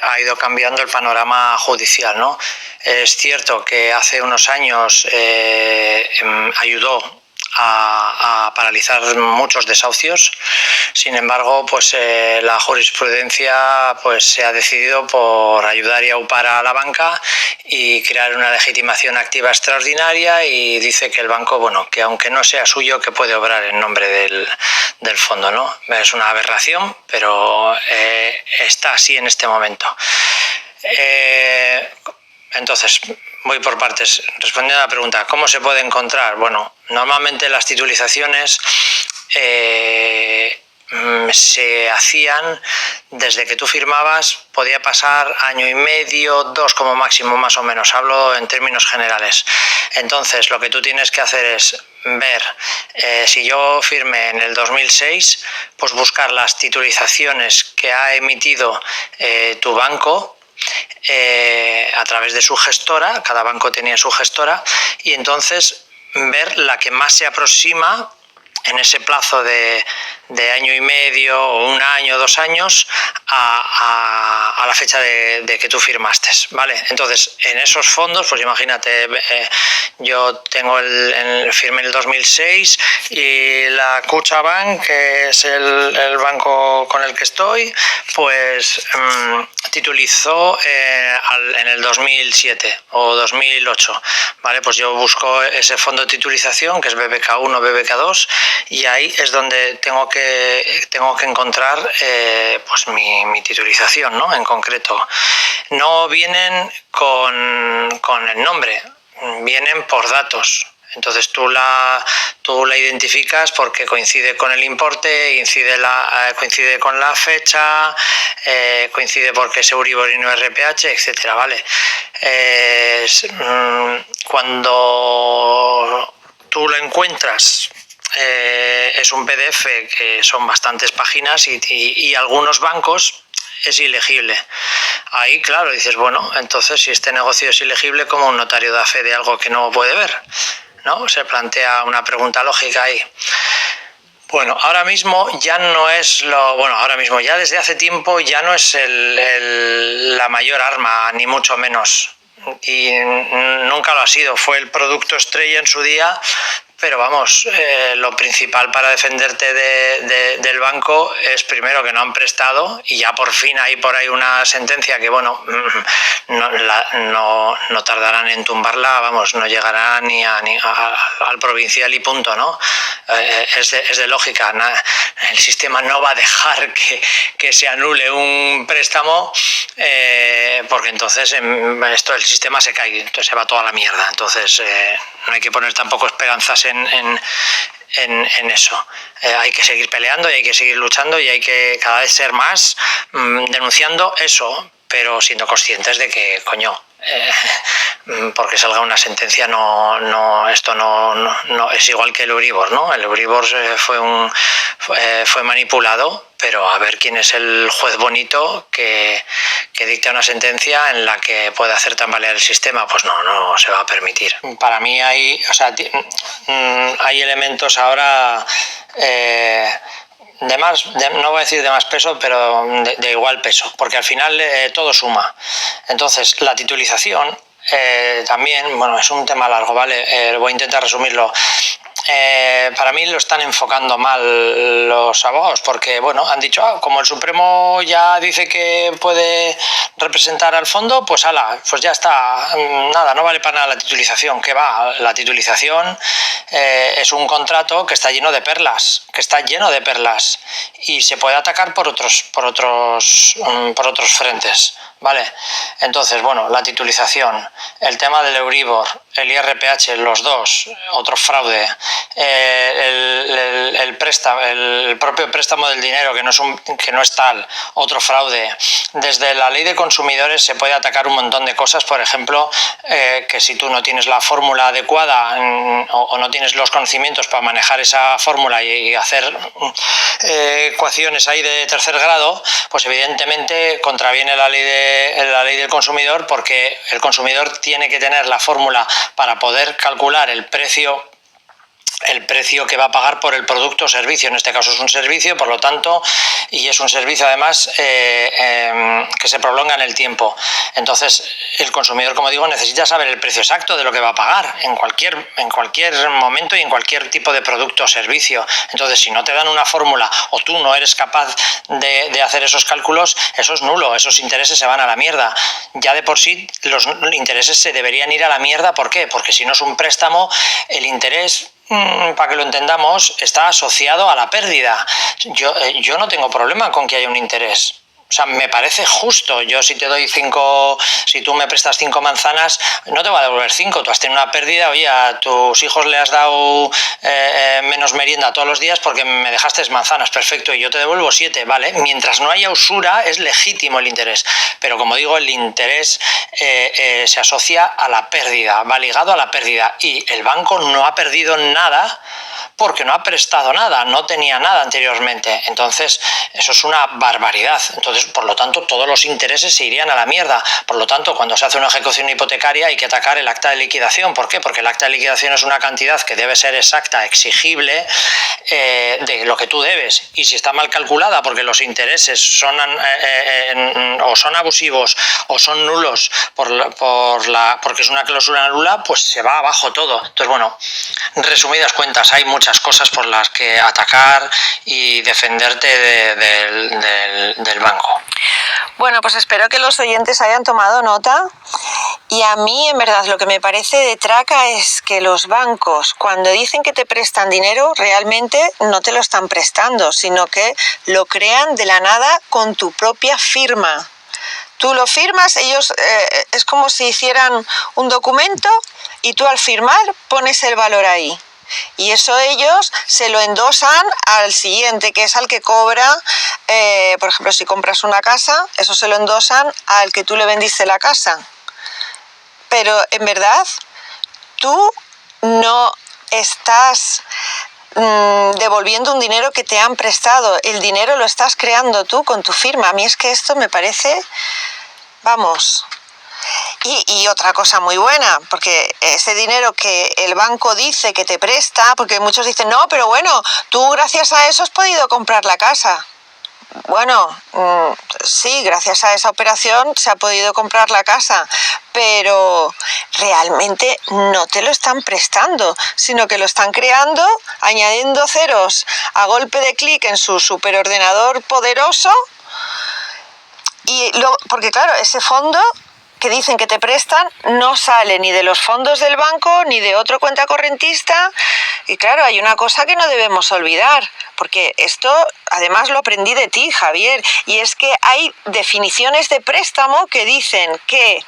ha ido cambiando el panorama judicial, ¿no? Es cierto que hace unos años ayudó a paralizar muchos desahucios. Sin embargo, pues la jurisprudencia pues se ha decidido por ayudar y aupar a la banca y crear una legitimación activa extraordinaria, y dice que el banco, bueno, que aunque no sea suyo, que puede obrar en nombre del fondo, ¿no? Es una aberración, pero está así en este momento. Entonces, voy por partes. Respondiendo a la pregunta, ¿cómo se puede encontrar? Bueno, normalmente las titulizaciones se hacían desde que tú firmabas, podía pasar año y medio, 2 como máximo, más o menos, hablo en términos generales. Entonces, lo que tú tienes que hacer es ver, si yo firmé en el 2006, pues buscar las titulizaciones que ha emitido tu banco, a través de su gestora. Cada banco tenía su gestora, y entonces ver la que más se aproxima en ese plazo de año y medio o 1 año, 2 años a la fecha de que tú firmaste, ¿vale? Entonces, en esos fondos, pues imagínate, yo tengo firmé en el 2006 y la CaixaBank, que es el banco con el que estoy, pues titulizó en el 2007 o 2008, ¿vale? Pues yo busco ese fondo de titulización que es BBK1, BBK2 y ahí es donde tengo que encontrar pues mi titulización, ¿no? En concreto. No vienen con el nombre, vienen por datos. Entonces tú la identificas porque coincide con el importe, coincide con la fecha, coincide porque es Euribor y no RPH, etcétera, ¿vale? Cuando tú lo encuentras, es un PDF que son bastantes páginas y algunos bancos es ilegible. Ahí, claro, dices, bueno, entonces si este negocio es ilegible, ¿cómo un notario da fe de algo que no puede ver? ¿No? Se plantea una pregunta lógica ahí. Bueno, ahora mismo ya no es ahora mismo ya desde hace tiempo ya no es la mayor arma, ni mucho menos. Y nunca lo ha sido, fue el producto estrella en su día, pero vamos, lo principal para defenderte del banco es primero que no han prestado y ya por fin hay por ahí una sentencia que bueno, no tardarán en tumbarla, vamos, no llegará ni al provincial y punto, ¿no? Es de lógica, el sistema no va a dejar que se anule un préstamo porque entonces el sistema se cae, entonces se va toda la mierda, entonces no hay que poner tampoco esperanzas en eso. Hay que seguir peleando y hay que seguir luchando y hay que cada vez ser más denunciando eso, pero siendo conscientes de que, coño, porque salga una sentencia esto no es igual que el Euribor, ¿no? El Euribor fue manipulado, pero a ver quién es el juez bonito que dicta una sentencia en la que puede hacer tambalear el sistema. Pues no se va a permitir. Para mí hay elementos ahora no voy a decir de más peso, pero de igual peso, porque al final todo suma. Entonces, la titulización también, bueno, es un tema largo, ¿vale? Voy a intentar resumirlo. Para mí lo están enfocando mal los abogados porque, bueno, han dicho, como el Supremo ya dice que puede representar al fondo, pues pues ya está, nada, no vale para nada la titulización. ¿Qué va? La titulización es un contrato que está lleno de perlas, y se puede atacar por otros frentes, ¿vale? Entonces, bueno, la titulización, el tema del Euribor, el IRPH, los dos, otro fraude, el propio préstamo del dinero que no es tal, otro fraude. Desde la ley de consumidores se puede atacar un montón de cosas, por ejemplo, que si tú no tienes la fórmula adecuada o no tienes los conocimientos para manejar esa fórmula y hacer ecuaciones ahí de tercer grado, pues evidentemente contraviene la ley del consumidor, porque el consumidor tiene que tener la fórmula para poder calcular el precio que va a pagar por el producto o servicio. En este caso es un servicio, por lo tanto, y es un servicio además que se prolonga en el tiempo. Entonces, el consumidor, como digo, necesita saber el precio exacto de lo que va a pagar en cualquier momento y en cualquier tipo de producto o servicio. Entonces, si no te dan una fórmula o tú no eres capaz de hacer esos cálculos, eso es nulo, esos intereses se van a la mierda. Ya de por sí los intereses se deberían ir a la mierda. ¿Por qué? Porque si no es un préstamo, el interés, para que lo entendamos, está asociado a la pérdida. Yo no tengo problema con que haya un interés. O sea, me parece justo. Yo si tú me prestas 5 manzanas, no te voy a devolver 5. Tú has tenido una pérdida, oye, a tus hijos le has dado menos merienda todos los días porque me dejaste manzanas, perfecto, y yo te devuelvo 7, ¿vale? Mientras no haya usura, es legítimo el interés. Pero como digo, el interés se asocia a la pérdida, va ligado a la pérdida. Y el banco no ha perdido nada porque no ha prestado nada, no tenía nada anteriormente. Entonces, eso es una barbaridad. Entonces, por lo tanto, todos los intereses se irían a la mierda. Por lo tanto, cuando se hace una ejecución hipotecaria hay que atacar el acta de liquidación. ¿Por qué? Porque el acta de liquidación es una cantidad que debe ser exacta, exigible, de lo que tú debes. Y si está mal calculada porque los intereses son abusivos o son nulos porque es una cláusula nula, pues se va abajo todo. Entonces, bueno, resumidas cuentas, hay muchas cosas por las que atacar y defenderte del banco. Bueno, pues espero que los oyentes hayan tomado nota. Y a mí, en verdad, lo que me parece de traca es que los bancos, cuando dicen que te prestan dinero, realmente no te lo están prestando, sino que lo crean de la nada con tu propia firma. Tú lo firmas, ellos es como si hicieran un documento y tú al firmar pones el valor ahí. Y eso ellos se lo endosan al siguiente, que es al que cobra, por ejemplo, si compras una casa, eso se lo endosan al que tú le vendiste la casa. Pero en verdad, tú no estás devolviendo un dinero que te han prestado, el dinero lo estás creando tú con tu firma. A mí es que esto me parece, vamos. Y otra cosa muy buena, porque ese dinero que el banco dice que te presta, porque muchos dicen, no, pero bueno, tú gracias a eso has podido comprar la casa. Bueno, sí, gracias a esa operación se ha podido comprar la casa, pero realmente no te lo están prestando, sino que lo están creando, añadiendo ceros a golpe de clic en su superordenador poderoso, porque claro, ese fondo que dicen que te prestan no sale ni de los fondos del banco ni de otra cuenta correntista. Y claro, hay una cosa que no debemos olvidar, porque esto además lo aprendí de ti, Javier, y es que hay definiciones de préstamo que dicen que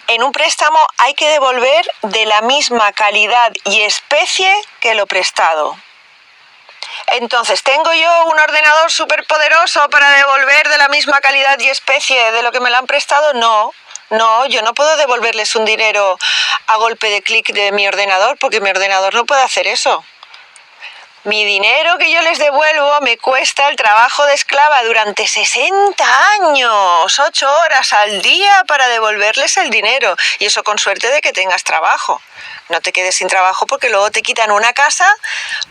en un préstamo hay que devolver de la misma calidad y especie que lo prestado. Entonces, ¿tengo yo un ordenador superpoderoso para devolver de la misma calidad y especie de lo que me lo han prestado? No, yo no puedo devolverles un dinero a golpe de clic de mi ordenador, porque mi ordenador no puede hacer eso. Mi dinero que yo les devuelvo me cuesta el trabajo de esclava durante 60 años, 8 horas al día para devolverles el dinero. Y eso con suerte de que tengas trabajo. No te quedes sin trabajo porque luego te quitan una casa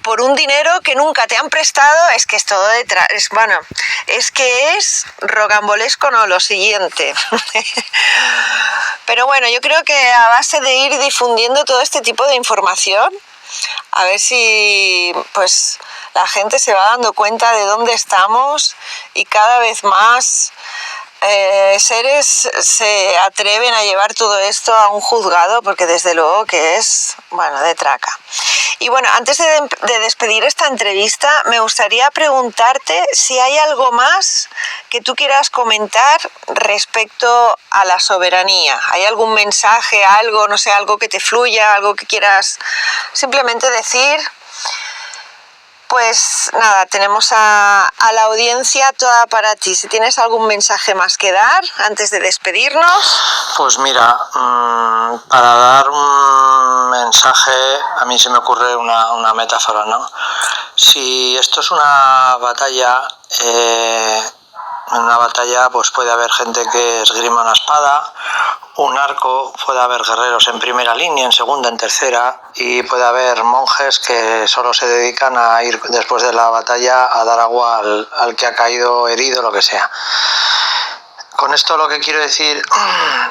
por un dinero que nunca te han prestado. Es que es todo detrás. Es que es rocambolesco, no, lo siguiente. Pero bueno, yo creo que a base de ir difundiendo todo este tipo de información, a ver si pues la gente se va dando cuenta de dónde estamos y cada vez más seres se atreven a llevar todo esto a un juzgado, porque desde luego que es, de traca. Y bueno, antes de despedir esta entrevista, me gustaría preguntarte si hay algo más que tú quieras comentar respecto a la soberanía. ¿Hay algún mensaje, algo, no sé, algo que te fluya, algo que quieras simplemente decir? Pues nada, tenemos a la audiencia toda para ti. Si tienes algún mensaje más que dar antes de despedirnos. Pues mira, para dar un mensaje, a mí se me ocurre una metáfora, ¿no? Si esto es una batalla, en una batalla pues puede haber gente que esgrima una espada, un arco, puede haber guerreros en primera línea, en segunda, en tercera, y puede haber monjes que solo se dedican a ir después de la batalla a dar agua al que ha caído herido, lo que sea. Con esto lo que quiero decir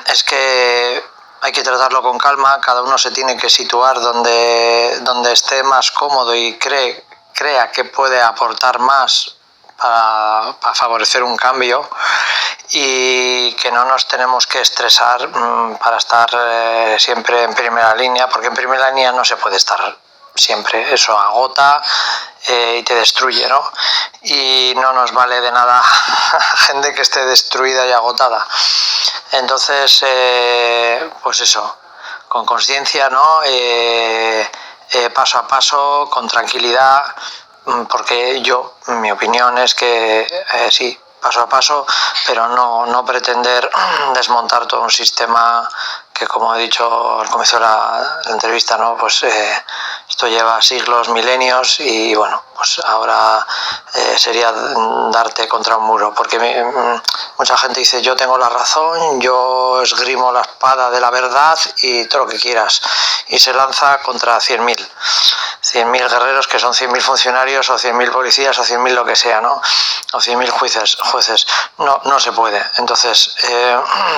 es que hay que tratarlo con calma, cada uno se tiene que situar donde esté más cómodo y crea que puede aportar más para favorecer un cambio, y que no nos tenemos que estresar para estar siempre en primera línea, porque en primera línea no se puede estar siempre, eso agota y te destruye, ¿no? Y no nos vale de nada gente que esté destruida y agotada. Entonces, pues eso, con conciencia, ¿no? Paso a paso, con tranquilidad, porque mi opinión es que sí, paso a paso, pero no pretender desmontar todo un sistema que, como he dicho al comienzo de la entrevista, ¿no? Pues esto lleva siglos, milenios, y bueno, pues ahora sería darte contra un muro, porque mucha gente dice: yo tengo la razón, yo esgrimo la espada de la verdad y todo lo que quieras, y se lanza contra 100.000 guerreros, que son 100.000 funcionarios o 100.000 policías o 100.000 lo que sea, ¿no? O 100.000 jueces. No se puede. Entonces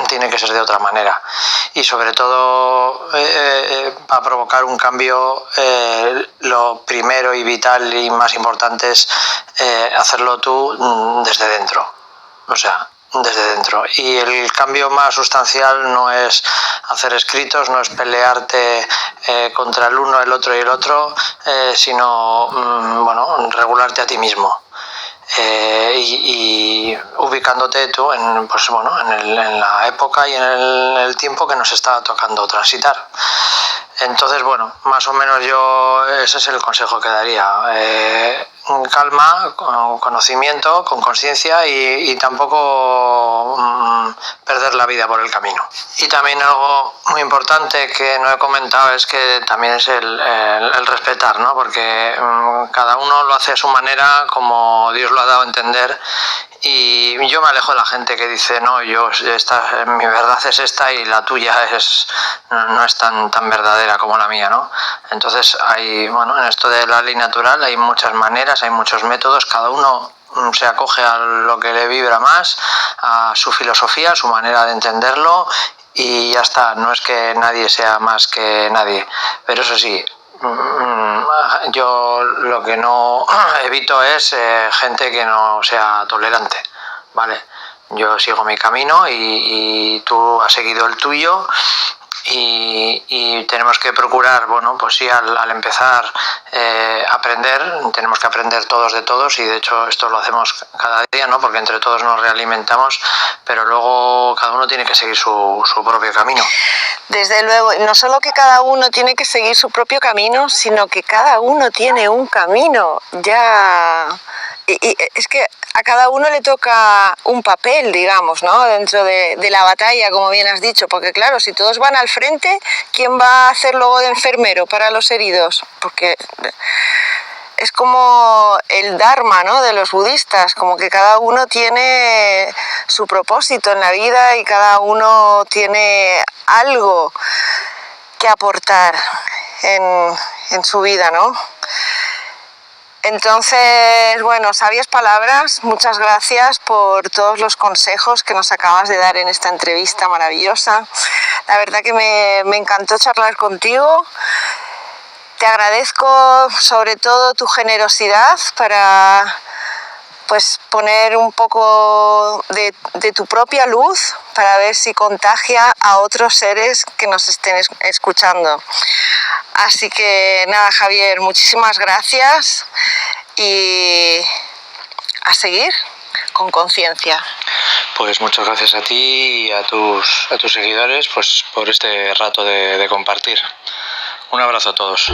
tiene que ser de otra manera, y sobre todo para provocar un cambio, lo primero y vital y más importante es hacerlo tú desde dentro. o sea, desde dentro. Y el cambio más sustancial no es hacer escritos, no es pelearte contra el uno, el otro y el otro, sino bueno, regularte a ti mismo. Y ubicándote tú en, pues, bueno, en la época y en el tiempo que nos está tocando transitar. Entonces, bueno, más o menos yo ese es el consejo que daría. Calma, con conocimiento, con conciencia y tampoco perder la vida por el camino. Y también algo muy importante que no he comentado es que también es el respetar, ¿no? Porque cada uno lo hace a su manera, como Dios lo ha dado a entender. Y yo me alejo de la gente que dice, no, mi verdad es esta y la tuya no es tan verdadera como la mía, ¿no? Entonces bueno, en esto de la ley natural hay muchas maneras, hay muchos métodos, cada uno se acoge a lo que le vibra más, a su filosofía, a su manera de entenderlo y ya está. No es que nadie sea más que nadie, pero eso sí, yo lo que no evito es gente que no sea tolerante, ¿vale? Yo sigo mi camino y tú has seguido el tuyo y tenemos que procurar, bueno, pues sí, al empezar aprender, tenemos que aprender todos de todos y de hecho esto lo hacemos cada día, ¿no? Porque entre todos nos realimentamos, pero luego cada uno tiene que seguir su propio camino. Desde luego, no solo que cada uno tiene que seguir su propio camino, sino que cada uno tiene un camino ya. Y es que a cada uno le toca un papel, digamos, ¿no? Dentro de la batalla, como bien has dicho, porque claro, si todos van al frente, ¿quién va a hacer luego de enfermero para los heridos? Porque es como el dharma, ¿no? De los budistas, como que cada uno tiene su propósito en la vida y cada uno tiene algo que aportar en su vida, ¿no? Entonces, bueno, sabias palabras, muchas gracias por todos los consejos que nos acabas de dar en esta entrevista maravillosa. La verdad que me encantó charlar contigo. Te agradezco sobre todo tu generosidad para pues poner un poco de tu propia luz para ver si contagia a otros seres que nos estén escuchando. Así que nada, Javier, muchísimas gracias y a seguir con conciencia. Pues muchas gracias a ti y a tus seguidores pues, por este rato de compartir. Un abrazo a todos.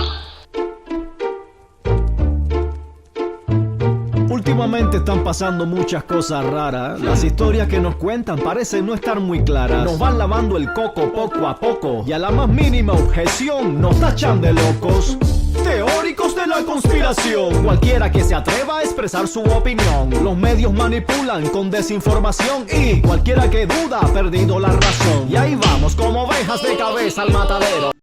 Últimamente están pasando muchas cosas raras. Las historias que nos cuentan parecen no estar muy claras. Nos van lavando el coco poco a poco y a la más mínima objeción nos tachan de locos. Teóricos de la conspiración. Cualquiera que se atreva a expresar su opinión. Los medios manipulan con desinformación y cualquiera que duda ha perdido la razón. Y ahí vamos como ovejas de cabeza al matadero.